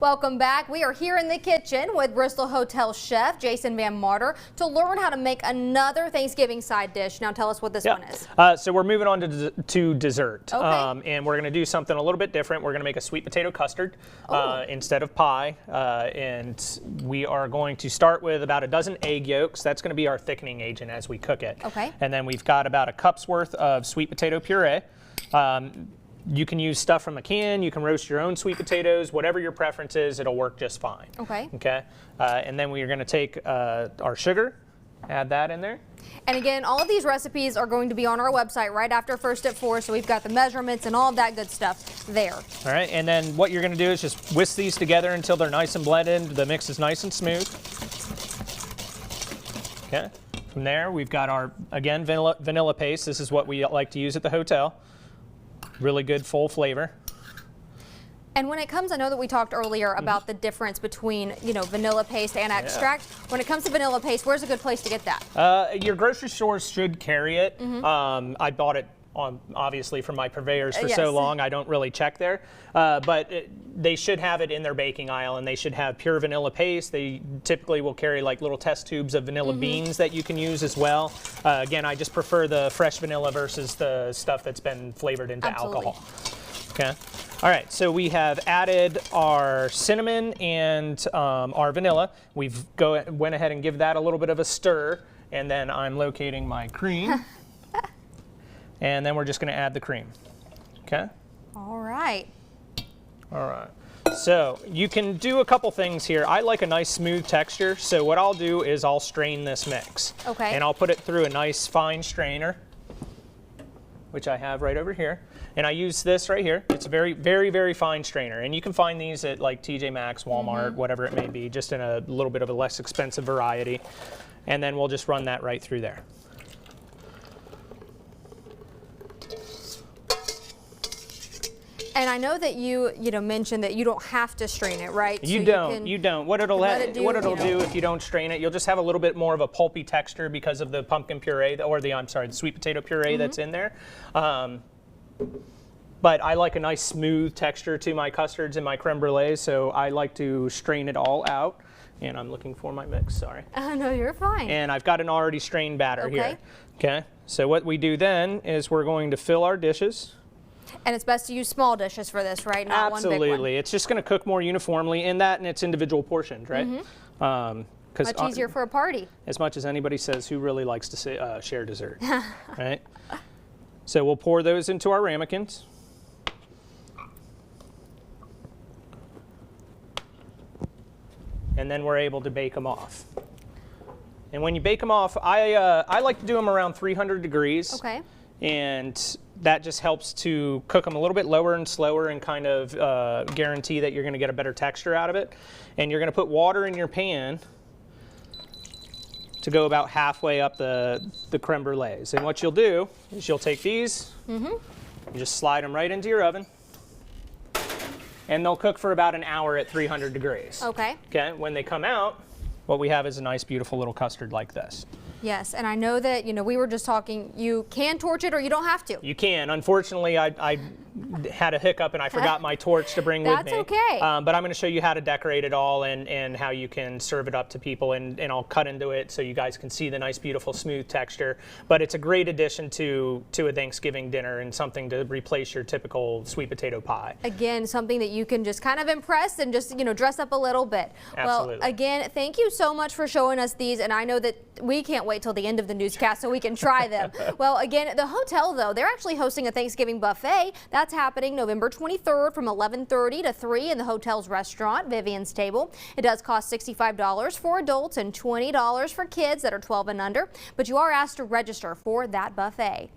Welcome back. We are here in the kitchen with Bristol Hotel chef Jason van Marter to learn how to make another Thanksgiving side dish. Now tell us what this one is. So we're moving on to dessert. Okay. And we're going to do something a little bit different. We're going to make a sweet potato custard instead of pie. And we are going to start with about a dozen egg yolks. That's going to be our thickening agent as we cook it. Okay. And then we've got about a cup's worth of sweet potato puree. You can use stuff from a can, you can roast your own sweet potatoes, whatever your preference is, it'll work just fine. Okay. Okay. And then we are going to take our sugar, add that in there. And again, all of these recipes are going to be on our website right after First at 4, so we've got the measurements and all of that good stuff there. All right, and then what you're going to do is just whisk these together until they're nice and blended. The mix is nice and smooth. Okay. From there, we've got our, again, vanilla paste. This is what we like to use at the hotel. Really good full flavor. And when it comes, I know that we talked earlier about the difference between, vanilla paste and extract. When it comes to vanilla paste, where's a good place to get that? Your grocery stores should carry it. I bought it obviously from my purveyors for so long, I don't really check there. But they should have it in their baking aisle, and they should have pure vanilla paste. They typically will carry like little test tubes of vanilla beans that you can use as well. Again, I just prefer the fresh vanilla versus the stuff that's been flavored into alcohol. Okay. All right, so we have added our cinnamon and our vanilla. We've went ahead and give that a little bit of a stir, and then I'm locating my cream. And then we're just going to add the cream. Okay? All right. All right. So you can do a couple things here. I like a nice smooth texture, so what I'll do is I'll strain this mix. Okay. And I'll put it through a nice fine strainer, which I have right over here. And I use this right here. It's a very, very, very fine strainer. And you can find these at like TJ Maxx, Walmart, whatever it may be, just in a little bit of a less expensive variety. And then we'll just run that right through there. And I know that you mentioned that you don't have to strain it, right? You don't. What it'll do if you don't strain it, you'll just have a little bit more of a pulpy texture because of the pumpkin puree, or the sweet potato puree that's in there. But I like a nice smooth texture to my custards and my creme brulee, so I like to strain it all out. And I'm looking for my mix, sorry. No, you're fine. And I've got an already strained batter here. Okay. So what we do then is we're going to fill our dishes. And it's best to use small dishes for this, right? Not one big one. Absolutely. It's just going to cook more uniformly in that, and it's individual portioned, right? Much easier for a party. As much as anybody says, who really likes to share dessert, right? So we'll pour those into our ramekins. And then we're able to bake them off. And when you bake them off, I like to do them around 300 degrees. Okay. And that just helps to cook them a little bit lower and slower and kind of guarantee that you're going to get a better texture out of it. And you're going to put water in your pan to go about halfway up the creme brulees. And what you'll do is you'll take these, you just slide them right into your oven, and they'll cook for about an hour at 300 degrees. Okay. Okay. When they come out, what we have is a nice, beautiful little custard like this. Yes, and I know that, we were just talking, you can torch it or you don't have to. You can. Unfortunately, I had a hiccup and I forgot my torch to bring with me. That's okay. But I'm going to show you how to decorate it all and how you can serve it up to people, and I'll cut into it so you guys can see the nice, beautiful, smooth texture. But it's a great addition to a Thanksgiving dinner and something to replace your typical sweet potato pie. Again, something that you can just kind of impress and just, dress up a little bit. Absolutely. Well, again, thank you so much for showing us these, and I know that we can't wait till the end of the newscast so we can try them. Well, again, the hotel, though, they're actually hosting a Thanksgiving buffet. That's happening November 23rd from 11:30 to 3 in the hotel's restaurant, Vivian's Table. It does cost $65 for adults and $20 for kids that are 12 and under, but you are asked to register for that buffet.